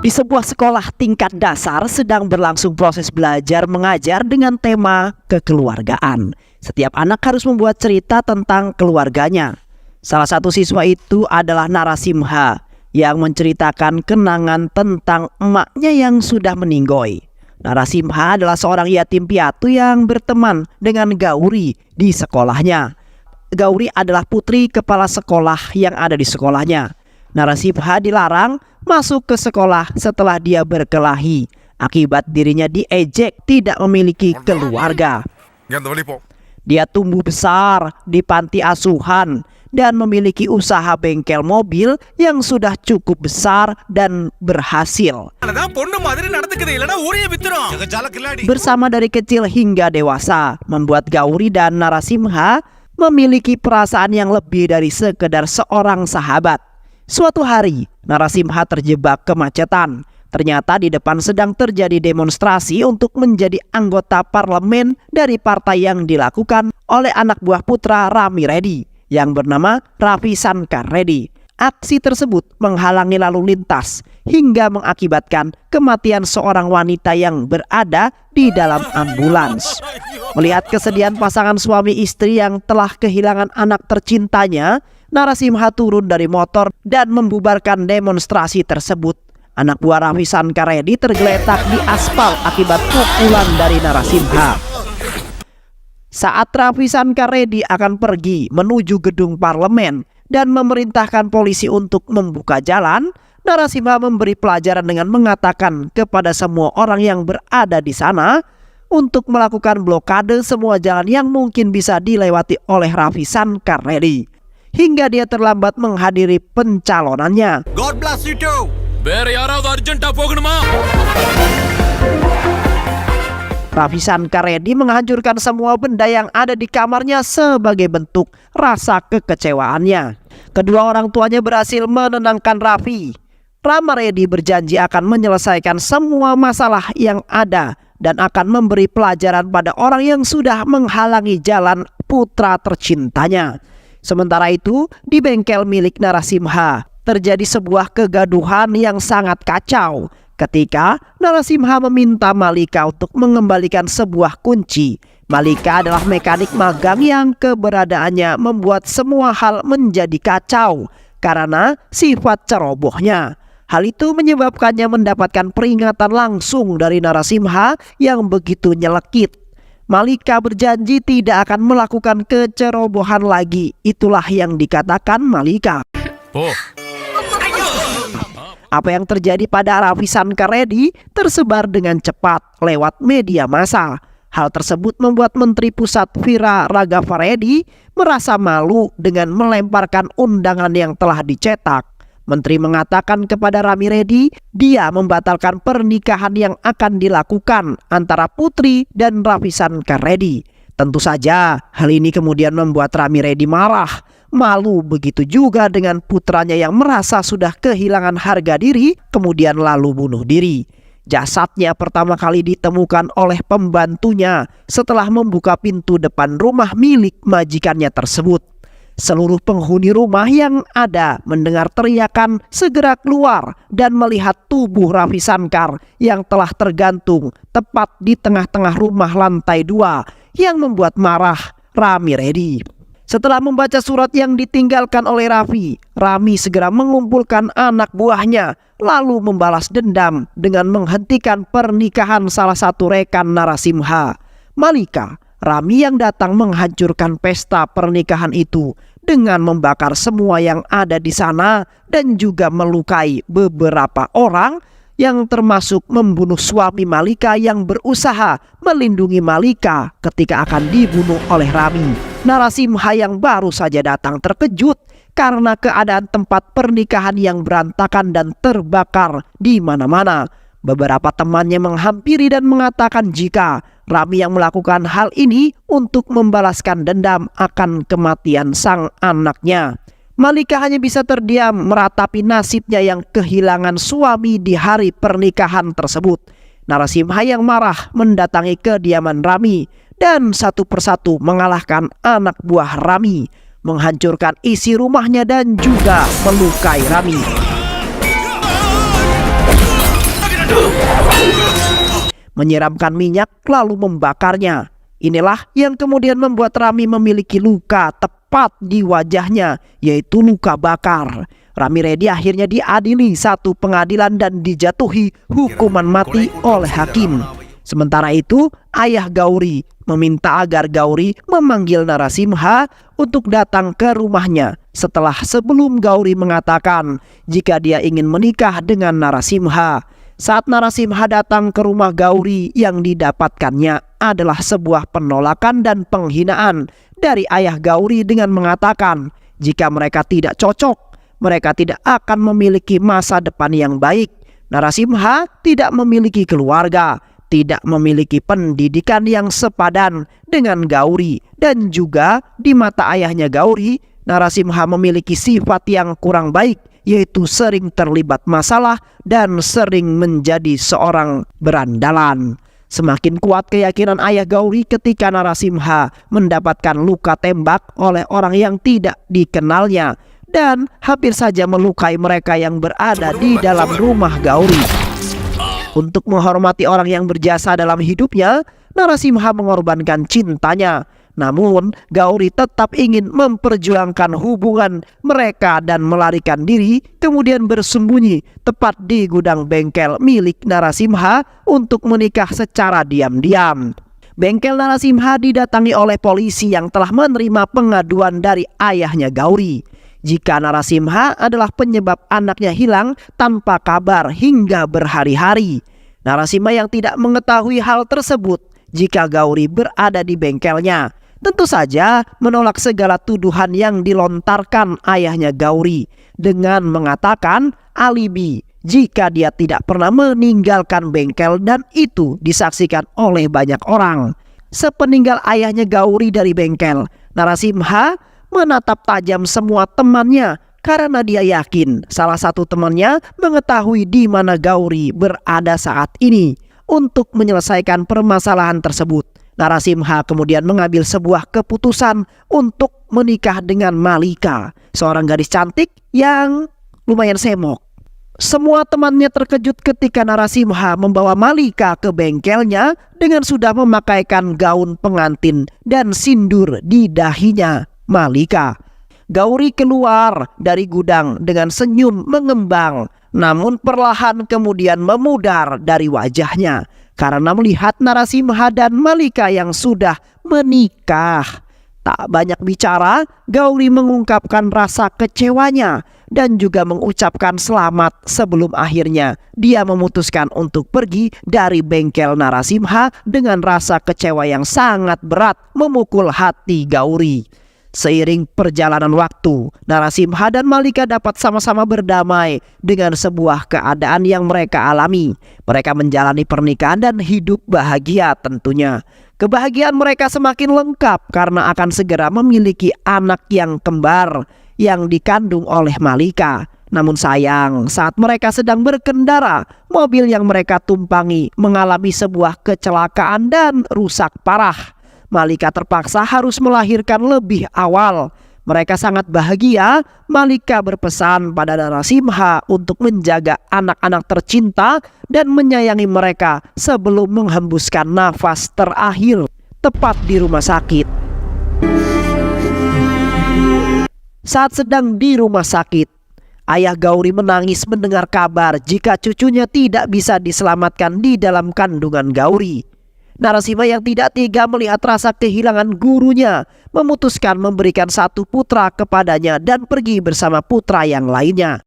Di sebuah sekolah tingkat dasar sedang berlangsung proses belajar mengajar dengan tema kekeluargaan. Setiap anak harus membuat cerita tentang keluarganya. Salah satu siswa itu adalah Narasimha yang menceritakan kenangan tentang emaknya yang sudah meninggoy. Narasimha adalah seorang yatim piatu yang berteman dengan Gauri di sekolahnya. Gauri adalah putri kepala sekolah yang ada di sekolahnya. Narasimha dilarang masuk ke sekolah setelah dia berkelahi akibat dirinya diejek tidak memiliki keluarga. Dia tumbuh besar di panti asuhan dan memiliki usaha bengkel mobil yang sudah cukup besar dan berhasil. Bersama dari kecil hingga dewasa, membuat Gauri dan Narasimha memiliki perasaan yang lebih dari sekedar seorang sahabat. Suatu hari, Narasimha terjebak kemacetan. Ternyata di depan sedang terjadi demonstrasi untuk menjadi anggota parlemen dari partai yang dilakukan oleh anak buah putra Rami Reddy yang bernama Ravi Shankar Reddy. Aksi tersebut menghalangi lalu lintas hingga mengakibatkan kematian seorang wanita yang berada di dalam ambulans. Melihat kesedihan pasangan suami istri yang telah kehilangan anak tercintanya, Narasimha turun dari motor dan membubarkan demonstrasi tersebut. Anak buah Ravi Shankar Reddy tergeletak di aspal akibat pukulan dari Narasimha. Saat Ravi Shankar Reddy akan pergi menuju gedung parlemen dan memerintahkan polisi untuk membuka jalan, Narasimha memberi pelajaran dengan mengatakan kepada semua orang yang berada di sana untuk melakukan blokade semua jalan yang mungkin bisa dilewati oleh Ravi Shankar Reddy hingga dia terlambat menghadiri pencalonannya. God bless you too. Ravi Shankar Reddy menghancurkan semua benda yang ada di kamarnya sebagai bentuk rasa kekecewaannya. Kedua orang tuanya berhasil menenangkan Ravi. Rama Reddy berjanji akan menyelesaikan semua masalah yang ada dan akan memberi pelajaran pada orang yang sudah menghalangi jalan putra tercintanya. Sementara itu, di bengkel milik Narasimha terjadi sebuah kegaduhan yang sangat kacau ketika Narasimha meminta Malika untuk mengembalikan sebuah kunci. Malika adalah mekanik magang yang keberadaannya membuat semua hal menjadi kacau karena sifat cerobohnya. Hal itu menyebabkannya mendapatkan peringatan langsung dari Narasimha yang begitu nyelekit. Malika berjanji tidak akan melakukan kecerobohan lagi. Itulah yang dikatakan Malika. Apa yang terjadi pada Ravi Shankar Reddy tersebar dengan cepat lewat media massa. Hal tersebut membuat Menteri Pusat Vira Raghava Reddy merasa malu dengan melemparkan undangan yang telah dicetak. Menteri mengatakan kepada Rami Reddy, dia membatalkan pernikahan yang akan dilakukan antara Putri dan Ravi Shankar Reddy. Tentu saja hal ini kemudian membuat Rami Reddy marah. Malu begitu juga dengan putranya yang merasa sudah kehilangan harga diri kemudian lalu bunuh diri. Jasadnya pertama kali ditemukan oleh pembantunya setelah membuka pintu depan rumah milik majikannya tersebut. Seluruh penghuni rumah yang ada mendengar teriakan segera keluar dan melihat tubuh Ravi Shankar yang telah tergantung tepat di tengah-tengah rumah lantai 2 yang membuat marah Rami Reddy. Setelah membaca surat yang ditinggalkan oleh Ravi, Rami segera mengumpulkan anak buahnya lalu membalas dendam dengan menghentikan pernikahan salah satu rekan Narasimha, Malika. Rami yang datang menghancurkan pesta pernikahan itu dengan membakar semua yang ada di sana dan juga melukai beberapa orang yang termasuk membunuh suami Malika yang berusaha melindungi Malika ketika akan dibunuh oleh Rami. Narasimha yang baru saja datang terkejut karena keadaan tempat pernikahan yang berantakan dan terbakar di mana-mana. Beberapa temannya menghampiri dan mengatakan jika Rami yang melakukan hal ini untuk membalaskan dendam akan kematian sang anaknya. Malika hanya bisa terdiam meratapi nasibnya yang kehilangan suami di hari pernikahan tersebut. Narasimha yang marah mendatangi kediaman Rami dan satu persatu mengalahkan anak buah Rami, menghancurkan isi rumahnya dan juga melukai Rami. menyiramkan minyak lalu membakarnya. Inilah yang kemudian membuat Rami memiliki luka tepat di wajahnya, yaitu luka bakar. Rami Reddy akhirnya diadili satu pengadilan dan dijatuhi hukuman mati oleh hakim. Sementara itu, ayah Gauri meminta agar Gauri memanggil Narasimha untuk datang ke rumahnya setelah sebelum Gauri mengatakan jika dia ingin menikah dengan Narasimha. Saat Narasimha datang ke rumah Gauri, yang didapatkannya adalah sebuah penolakan dan penghinaan dari ayah Gauri dengan mengatakan jika mereka tidak cocok, mereka tidak akan memiliki masa depan yang baik. Narasimha tidak memiliki keluarga, tidak memiliki pendidikan yang sepadan dengan Gauri, dan juga di mata ayahnya Gauri, Narasimha memiliki sifat yang kurang baik, yaitu sering terlibat masalah dan sering menjadi seorang berandalan. Semakin kuat keyakinan ayah Gauri ketika Narasimha mendapatkan luka tembak oleh orang yang tidak dikenalnya dan hampir saja melukai mereka yang berada di dalam rumah Gauri. Untuk menghormati orang yang berjasa dalam hidupnya, Narasimha mengorbankan cintanya. Namun, Gauri tetap ingin memperjuangkan hubungan mereka dan melarikan diri, kemudian bersembunyi tepat di gudang bengkel milik Narasimha untuk menikah secara diam-diam. Bengkel Narasimha didatangi oleh polisi yang telah menerima pengaduan dari ayahnya Gauri. Jika Narasimha adalah penyebab anaknya hilang tanpa kabar hingga berhari-hari. Narasimha yang tidak mengetahui hal tersebut jika Gauri berada di bengkelnya, tentu saja menolak segala tuduhan yang dilontarkan ayahnya Gauri dengan mengatakan alibi jika dia tidak pernah meninggalkan bengkel dan itu disaksikan oleh banyak orang. Sepeninggal ayahnya Gauri dari bengkel, Narasimha menatap tajam semua temannya karena dia yakin salah satu temannya mengetahui di mana Gauri berada saat ini. Untuk menyelesaikan permasalahan tersebut, Narasimha kemudian mengambil sebuah keputusan untuk menikah dengan Malika, seorang gadis cantik yang lumayan semok. Semua temannya terkejut ketika Narasimha membawa Malika ke bengkelnya dengan sudah memakaikan gaun pengantin dan sindur di dahinya Malika. Gauri keluar dari gudang dengan senyum mengembang, namun perlahan kemudian memudar dari wajahnya karena melihat Narasimha dan Malika yang sudah menikah. Tak banyak bicara, Gauri mengungkapkan rasa kecewanya dan juga mengucapkan selamat sebelum akhirnya dia memutuskan untuk pergi dari bengkel Narasimha dengan rasa kecewa yang sangat berat memukul hati Gauri. Seiring perjalanan waktu, Narasimha dan Malika dapat sama-sama berdamai dengan sebuah keadaan yang mereka alami. Mereka menjalani pernikahan dan hidup bahagia tentunya. Kebahagiaan mereka semakin lengkap karena akan segera memiliki anak yang kembar yang dikandung oleh Malika. Namun sayang, saat mereka sedang berkendara, mobil yang mereka tumpangi mengalami sebuah kecelakaan dan rusak parah. Malika terpaksa harus melahirkan lebih awal. Mereka sangat bahagia. Malika berpesan pada Narasimha untuk menjaga anak-anak tercinta dan menyayangi mereka sebelum menghembuskan nafas terakhir tepat di rumah sakit. Saat sedang di rumah sakit, ayah Gauri menangis mendengar kabar jika cucunya tidak bisa diselamatkan di dalam kandungan Gauri. Narasimha yang tidak tega melihat rasa kehilangan gurunya memutuskan memberikan satu putra kepadanya dan pergi bersama putra yang lainnya.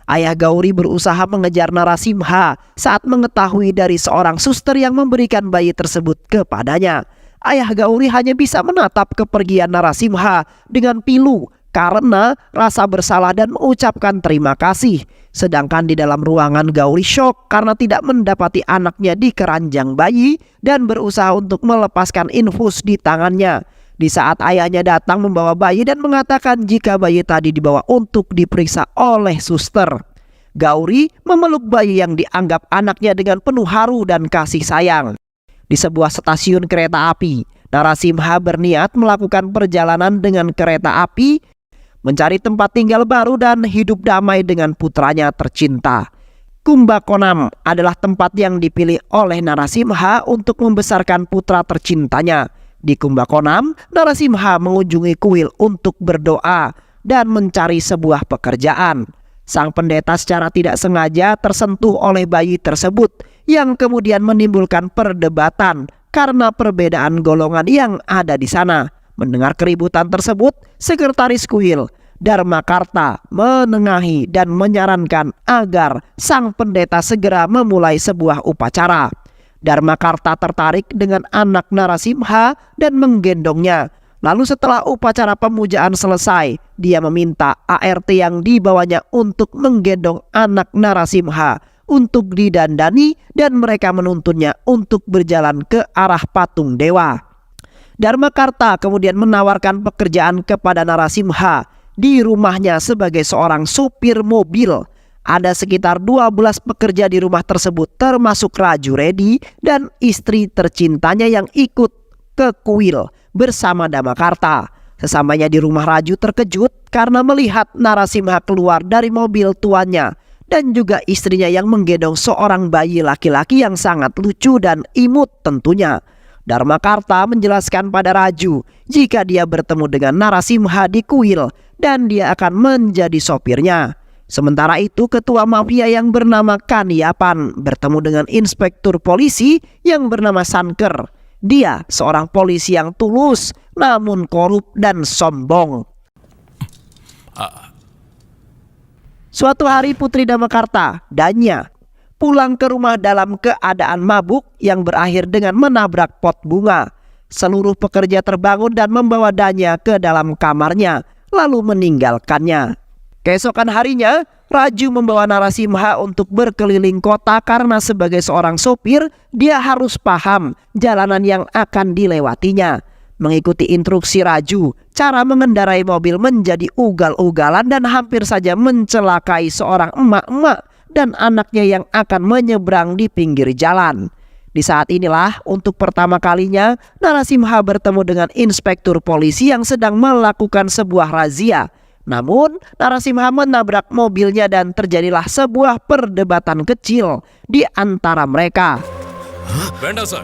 Ayah Gauri berusaha mengejar Narasimha saat mengetahui dari seorang suster yang memberikan bayi tersebut kepadanya. Ayah Gauri hanya bisa menatap kepergian Narasimha dengan pilu karena rasa bersalah dan mengucapkan terima kasih. Sedangkan di dalam ruangan, Gauri syok karena tidak mendapati anaknya di keranjang bayi dan berusaha untuk melepaskan infus di tangannya. Di saat ayahnya datang membawa bayi dan mengatakan jika bayi tadi dibawa untuk diperiksa oleh suster, Gauri memeluk bayi yang dianggap anaknya dengan penuh haru dan kasih sayang. Di sebuah stasiun kereta api, Narasimha berniat melakukan perjalanan dengan kereta api, mencari tempat tinggal baru dan hidup damai dengan putranya tercinta. Kumbakonam adalah tempat yang dipilih oleh Narasimha untuk membesarkan putra tercintanya. Di Kumbakonam, Narasimha mengunjungi kuil untuk berdoa dan mencari sebuah pekerjaan. Sang pendeta secara tidak sengaja tersentuh oleh bayi tersebut yang kemudian menimbulkan perdebatan karena perbedaan golongan yang ada di sana. Mendengar keributan tersebut, sekretaris kuil Dharmakarta menengahi dan menyarankan agar sang pendeta segera memulai sebuah upacara. Dharmakarta tertarik dengan anak Narasimha dan menggendongnya. Lalu setelah upacara pemujaan selesai, dia meminta ART yang dibawanya untuk menggendong anak Narasimha untuk didandani dan mereka menuntunnya untuk berjalan ke arah patung dewa. Dharmakarta kemudian menawarkan pekerjaan kepada Narasimha di rumahnya sebagai seorang supir mobil. Ada sekitar 12 pekerja di rumah tersebut termasuk Raju Reddy dan istri tercintanya yang ikut ke kuil bersama Dharmakarta. Sesamanya di rumah, Raju terkejut karena melihat Narasimha keluar dari mobil tuannya dan juga istrinya yang menggendong seorang bayi laki-laki yang sangat lucu dan imut tentunya. Dharmakarta menjelaskan pada Raju jika dia bertemu dengan Narasimha di kuil dan dia akan menjadi sopirnya. Sementara itu, ketua mafia yang bernama Kaniapan bertemu dengan inspektur polisi yang bernama Sanker. Dia seorang polisi yang tulus namun korup dan sombong. Suatu hari Putri Dharmakarta, Danya, pulang ke rumah dalam keadaan mabuk yang berakhir dengan menabrak pot bunga. Seluruh pekerja terbangun dan membawa Danya ke dalam kamarnya lalu meninggalkannya. Keesokan harinya, Raju membawa Narasimha untuk berkeliling kota karena sebagai seorang sopir, dia harus paham jalanan yang akan dilewatinya. Mengikuti instruksi Raju, cara mengendarai mobil menjadi ugal-ugalan dan hampir saja mencelakai seorang emak-emak dan anaknya yang akan menyeberang di pinggir jalan. Di saat inilah untuk pertama kalinya Narasimha bertemu dengan inspektur polisi yang sedang melakukan sebuah razia. Namun Narasimha menabrak mobilnya dan terjadilah sebuah perdebatan kecil di antara mereka. Benda sir,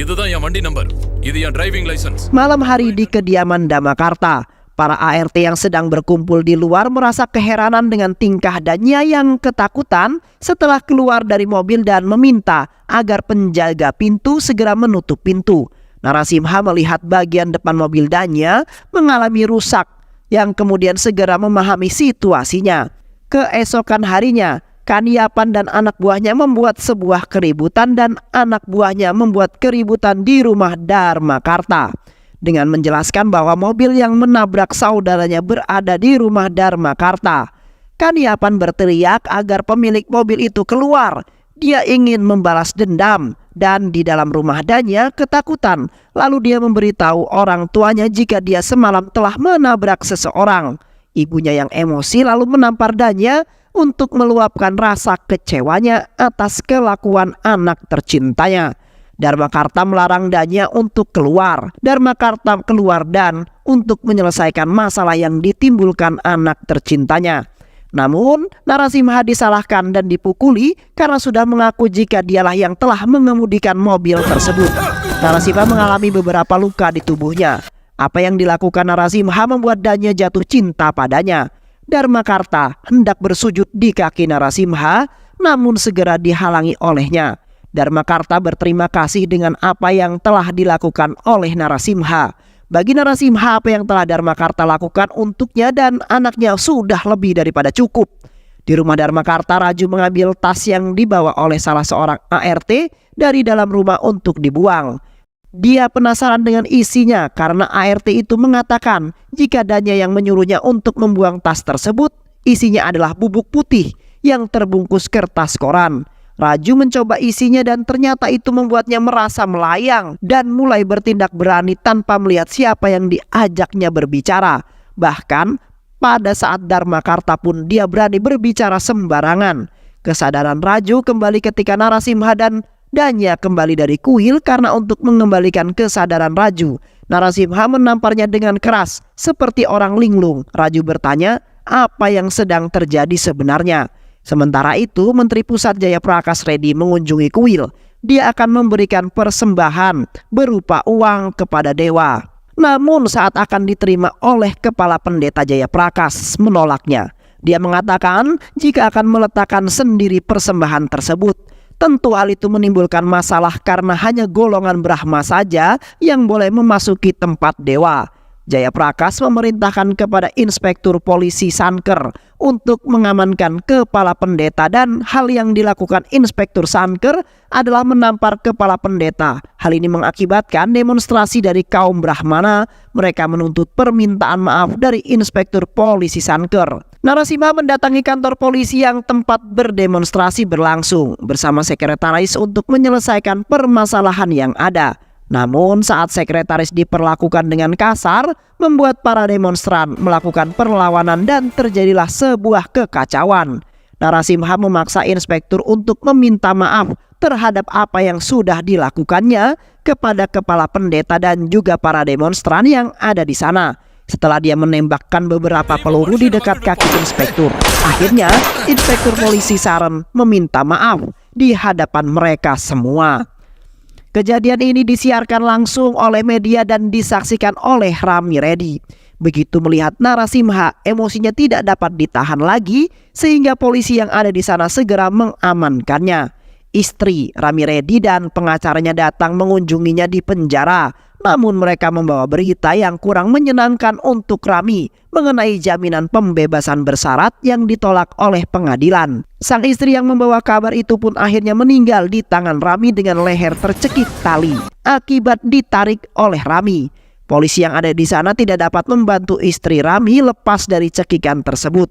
இதுதான் என் வண்டி நம்பர். இது என் driving license. Malam hari di kediaman Dharmakarta, para ART yang sedang berkumpul di luar merasa keheranan dengan tingkah Danya yang ketakutan setelah keluar dari mobil dan meminta agar penjaga pintu segera menutup pintu. Narasimha melihat bagian depan mobil Danya mengalami rusak yang kemudian segera memahami situasinya. Keesokan harinya, Kaniapan dan anak buahnya membuat sebuah keributan dan anak buahnya membuat keributan di rumah Dharmakarta dengan menjelaskan bahwa mobil yang menabrak saudaranya berada di rumah Dharmakarta. Kaniapan berteriak agar pemilik mobil itu keluar. Dia ingin membalas dendam dan di dalam rumah Danya ketakutan. Lalu dia memberitahu orang tuanya jika dia semalam telah menabrak seseorang. Ibunya yang emosi lalu menampar Danya untuk meluapkan rasa kecewanya atas kelakuan anak tercintanya. Dharmakarta melarang Danya untuk keluar. Dharmakarta keluar dan untuk menyelesaikan masalah yang ditimbulkan anak tercintanya. Namun Narasimha disalahkan dan dipukuli karena sudah mengaku jika dialah yang telah mengemudikan mobil tersebut. Narasimha mengalami beberapa luka di tubuhnya. Apa yang dilakukan Narasimha membuat Danya jatuh cinta padanya. Dharmakarta hendak bersujud di kaki Narasimha namun segera dihalangi olehnya. Dharmakarta berterima kasih dengan apa yang telah dilakukan oleh Narasimha. Bagi Narasimha, apa yang telah Dharmakarta lakukan untuknya dan anaknya sudah lebih daripada cukup. Di rumah Dharmakarta, Raju mengambil tas yang dibawa oleh salah seorang ART dari dalam rumah untuk dibuang. Dia penasaran dengan isinya karena ART itu mengatakan jika Danya yang menyuruhnya untuk membuang tas tersebut, isinya adalah bubuk putih yang terbungkus kertas koran. Raju mencoba isinya dan ternyata itu membuatnya merasa melayang dan mulai bertindak berani tanpa melihat siapa yang diajaknya berbicara. Bahkan pada saat Dharmakarta pun dia berani berbicara sembarangan. Kesadaran Raju kembali ketika Narasimha dan Danya kembali dari kuil karena untuk mengembalikan kesadaran Raju, Narasimha menamparnya dengan keras seperti orang linglung. Raju bertanya apa yang sedang terjadi sebenarnya. Sementara itu, Menteri Pusat Jayaprakash Reddy mengunjungi kuil. Dia akan memberikan persembahan berupa uang kepada dewa. Namun saat akan diterima oleh Kepala Pendeta Jayaprakash menolaknya. Dia mengatakan jika akan meletakkan sendiri persembahan tersebut. Tentu hal itu menimbulkan masalah karena hanya golongan Brahma saja yang boleh memasuki tempat dewa. Jayaprakash memerintahkan kepada Inspektur Polisi Sanker untuk mengamankan Kepala Pendeta, dan hal yang dilakukan Inspektur Sanker adalah menampar Kepala Pendeta. Hal ini mengakibatkan demonstrasi dari kaum Brahmana. Mereka menuntut permintaan maaf dari Inspektur Polisi Sanker. Narasimha mendatangi kantor polisi yang tempat berdemonstrasi berlangsung bersama sekretaris untuk menyelesaikan permasalahan yang ada. Namun saat sekretaris diperlakukan dengan kasar, membuat para demonstran melakukan perlawanan dan terjadilah sebuah kekacauan. Narasimha memaksa inspektur untuk meminta maaf terhadap apa yang sudah dilakukannya kepada Kepala Pendeta dan juga para demonstran yang ada di sana. Setelah dia menembakkan beberapa peluru di dekat kaki inspektur, akhirnya Inspektur Polisi Saren meminta maaf di hadapan mereka semua. Kejadian ini disiarkan langsung oleh media dan disaksikan oleh Rami Reddy. Begitu melihat Narasimha, emosinya tidak dapat ditahan lagi sehingga polisi yang ada di sana segera mengamankannya. Istri Rami Reddy dan pengacaranya datang mengunjunginya di penjara. Namun mereka membawa berita yang kurang menyenangkan untuk Rami mengenai jaminan pembebasan bersyarat yang ditolak oleh pengadilan. Sang istri yang membawa kabar itu pun akhirnya meninggal di tangan Rami dengan leher tercekik tali akibat ditarik oleh Rami. Polisi yang ada di sana tidak dapat membantu istri Rami lepas dari cekikan tersebut.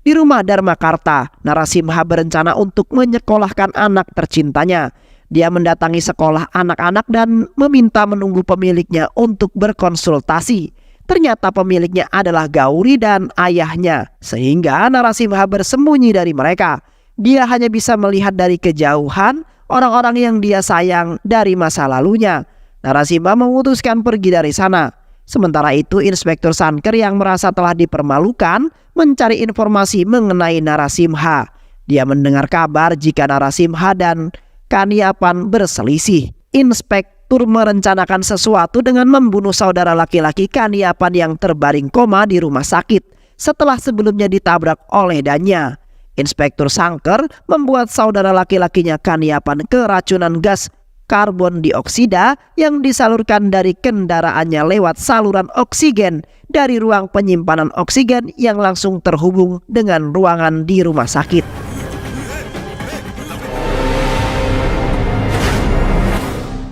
Di rumah Dharmakarta, Narasimha berencana untuk menyekolahkan anak tercintanya. Dia mendatangi sekolah anak-anak dan meminta menunggu pemiliknya untuk berkonsultasi. Ternyata pemiliknya adalah Gauri dan ayahnya, sehingga Narasimha bersembunyi dari mereka. Dia hanya bisa melihat dari kejauhan orang-orang yang dia sayang dari masa lalunya. Narasimha memutuskan pergi dari sana. Sementara itu, Inspektur Sanker yang merasa telah dipermalukan mencari informasi mengenai Narasimha. Dia mendengar kabar jika Narasimha dan Kaniapan berselisih. Inspektur merencanakan sesuatu dengan membunuh saudara laki-laki Kaniapan yang terbaring koma di rumah sakit setelah sebelumnya ditabrak oleh Danya. Inspektur Sanker membuat saudara laki-lakinya Kaniapan keracunan gas karbon dioksida yang disalurkan dari kendaraannya lewat saluran oksigen dari ruang penyimpanan oksigen yang langsung terhubung dengan ruangan di rumah sakit.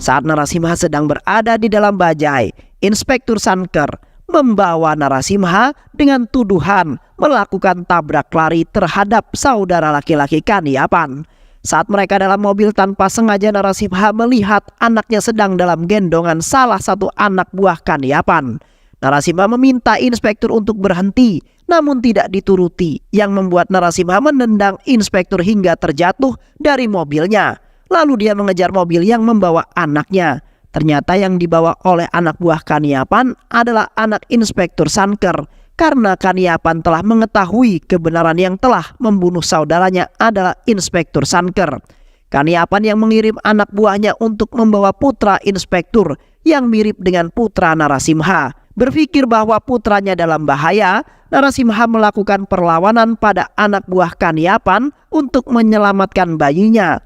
Saat Narasimha sedang berada di dalam bajai, Inspektur Sanker membawa Narasimha dengan tuduhan melakukan tabrak lari terhadap saudara laki-laki Kaniapan. Saat mereka dalam mobil, tanpa sengaja Narasimha melihat anaknya sedang dalam gendongan salah satu anak buah Kaniapan. Narasimha meminta inspektur untuk berhenti, namun tidak dituruti, yang membuat Narasimha menendang inspektur hingga terjatuh dari mobilnya. Lalu dia mengejar mobil yang membawa anaknya. Ternyata yang dibawa oleh anak buah Kaniapan adalah anak Inspektur Sanker. Karena Kaniapan telah mengetahui kebenaran yang telah membunuh saudaranya adalah Inspektur Sanker. Kaniapan yang mengirim anak buahnya untuk membawa putra inspektur yang mirip dengan putra Narasimha. Berpikir bahwa putranya dalam bahaya, Narasimha melakukan perlawanan pada anak buah Kaniapan untuk menyelamatkan bayinya.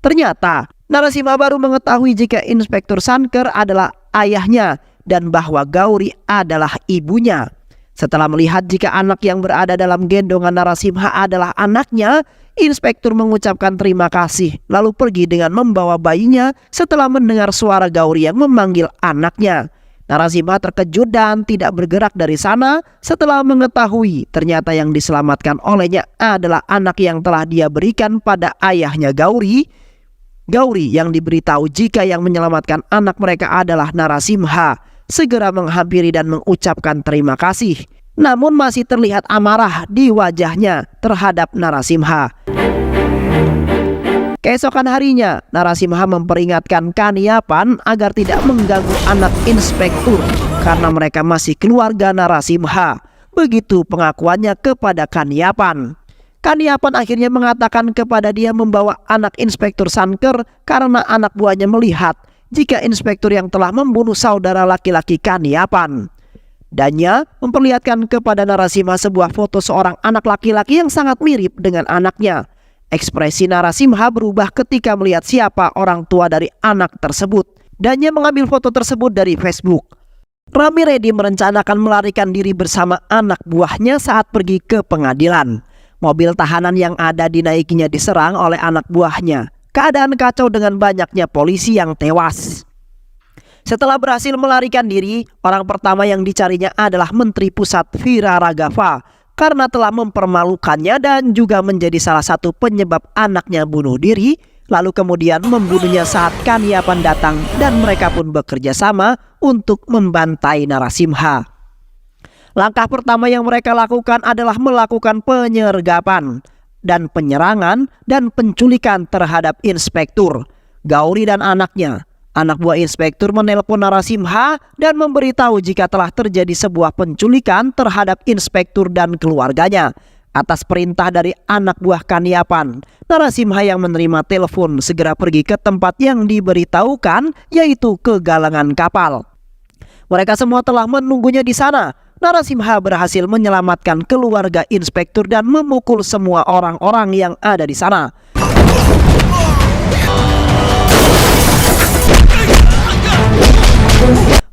Ternyata Narasimha baru mengetahui jika Inspektur Sanker adalah ayahnya dan bahwa Gauri adalah ibunya. Setelah melihat jika anak yang berada dalam gendongan Narasimha adalah anaknya, inspektur mengucapkan terima kasih lalu pergi dengan membawa bayinya setelah mendengar suara Gauri yang memanggil anaknya. Narasimha terkejut dan tidak bergerak dari sana setelah mengetahui ternyata yang diselamatkan olehnya adalah anak yang telah dia berikan pada ayahnya Gauri. Gauri yang diberitahu jika yang menyelamatkan anak mereka adalah Narasimha segera menghampiri dan mengucapkan terima kasih. Namun masih terlihat amarah di wajahnya terhadap Narasimha. Keesokan harinya, Narasimha memperingatkan Kaniapan agar tidak mengganggu anak inspektur karena mereka masih keluarga Narasimha. Begitu pengakuannya kepada Kaniapan. Kaniapan akhirnya mengatakan kepada dia membawa anak inspektur Sanker karena anak buahnya melihat jika inspektur yang telah membunuh saudara laki-laki Kaniapan. Dannya memperlihatkan kepada Narasimha sebuah foto seorang anak laki-laki yang sangat mirip dengan anaknya. Ekspresi Narasimha berubah ketika melihat siapa orang tua dari anak tersebut. Dannya mengambil foto tersebut dari Facebook. Rami Reddy merencanakan melarikan diri bersama anak buahnya saat pergi ke pengadilan. Mobil tahanan yang ada dinaikinya diserang oleh anak buahnya. Keadaan kacau dengan banyaknya polisi yang tewas. Setelah berhasil melarikan diri, orang pertama yang dicarinya adalah Menteri Pusat Vira Raghavan karena telah mempermalukannya dan juga menjadi salah satu penyebab anaknya bunuh diri, lalu kemudian membunuhnya saat Kaniapan datang dan mereka pun bekerja sama untuk membantai Narasimha. Langkah pertama yang mereka lakukan adalah melakukan penyergapan dan penyerangan dan penculikan terhadap inspektur, Gauri dan anaknya. Anak buah inspektur menelpon Narasimha dan memberitahu jika telah terjadi sebuah penculikan terhadap inspektur dan keluarganya. Atas perintah dari anak buah Kaniapan, Narasimha yang menerima telepon segera pergi ke tempat yang diberitahukan, yaitu ke galangan kapal. Mereka semua telah menunggunya di sana. Narasimha berhasil menyelamatkan keluarga inspektur dan memukul semua orang-orang yang ada di sana.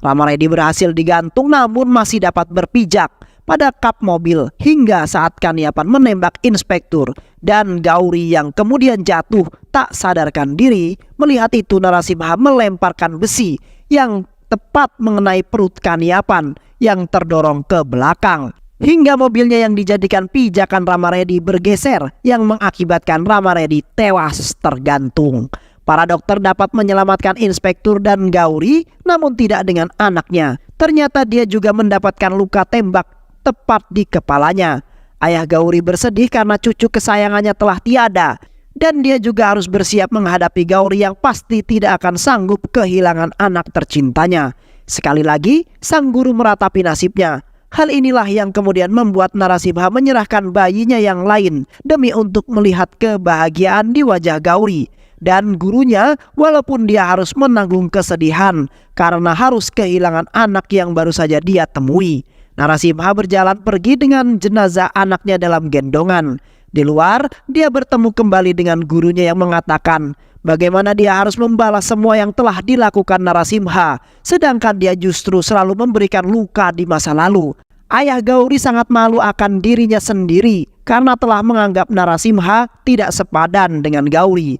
Rama Reddy berhasil digantung namun masih dapat berpijak pada kap mobil hingga saat Kaniapan menembak inspektur dan Gauri yang kemudian jatuh tak sadarkan diri. Melihat itu, Narasimha melemparkan besi yang tepat mengenai perut Kaniapan yang terdorong ke belakang hingga mobilnya yang dijadikan pijakan Rama Reddy bergeser yang mengakibatkan Rama Reddy tewas tergantung. Para dokter dapat menyelamatkan inspektur dan Gauri, namun tidak dengan anaknya. Ternyata dia juga mendapatkan luka tembak tepat di kepalanya. Ayah Gauri bersedih karena cucu kesayangannya telah tiada, dan dia juga harus bersiap menghadapi Gauri yang pasti tidak akan sanggup kehilangan anak tercintanya. Sekali lagi, sang guru meratapi nasibnya. Hal inilah yang kemudian membuat Narasimha menyerahkan bayinya yang lain demi untuk melihat kebahagiaan di wajah Gauri. Dan gurunya, walaupun dia harus menanggung kesedihan karena harus kehilangan anak yang baru saja dia temui. Narasimha berjalan pergi dengan jenazah anaknya dalam gendongan. Di luar, dia bertemu kembali dengan gurunya yang mengatakan bagaimana dia harus membalas semua yang telah dilakukan Narasimha, sedangkan dia justru selalu memberikan luka di masa lalu. Ayah Gauri sangat malu akan dirinya sendiri karena telah menganggap Narasimha tidak sepadan dengan Gauri.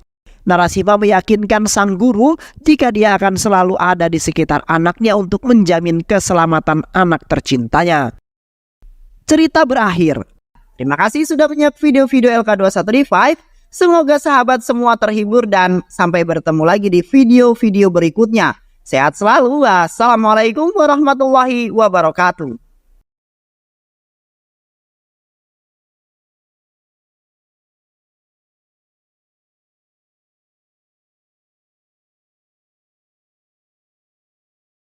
Narasimha meyakinkan sang guru jika dia akan selalu ada di sekitar anaknya untuk menjamin keselamatan anak tercintanya. Cerita berakhir. Terima kasih sudah menyimak video-video LK2135. Semoga sahabat semua terhibur dan sampai bertemu lagi di video-video berikutnya. Sehat selalu. Wassalamualaikum warahmatullahi wabarakatuh.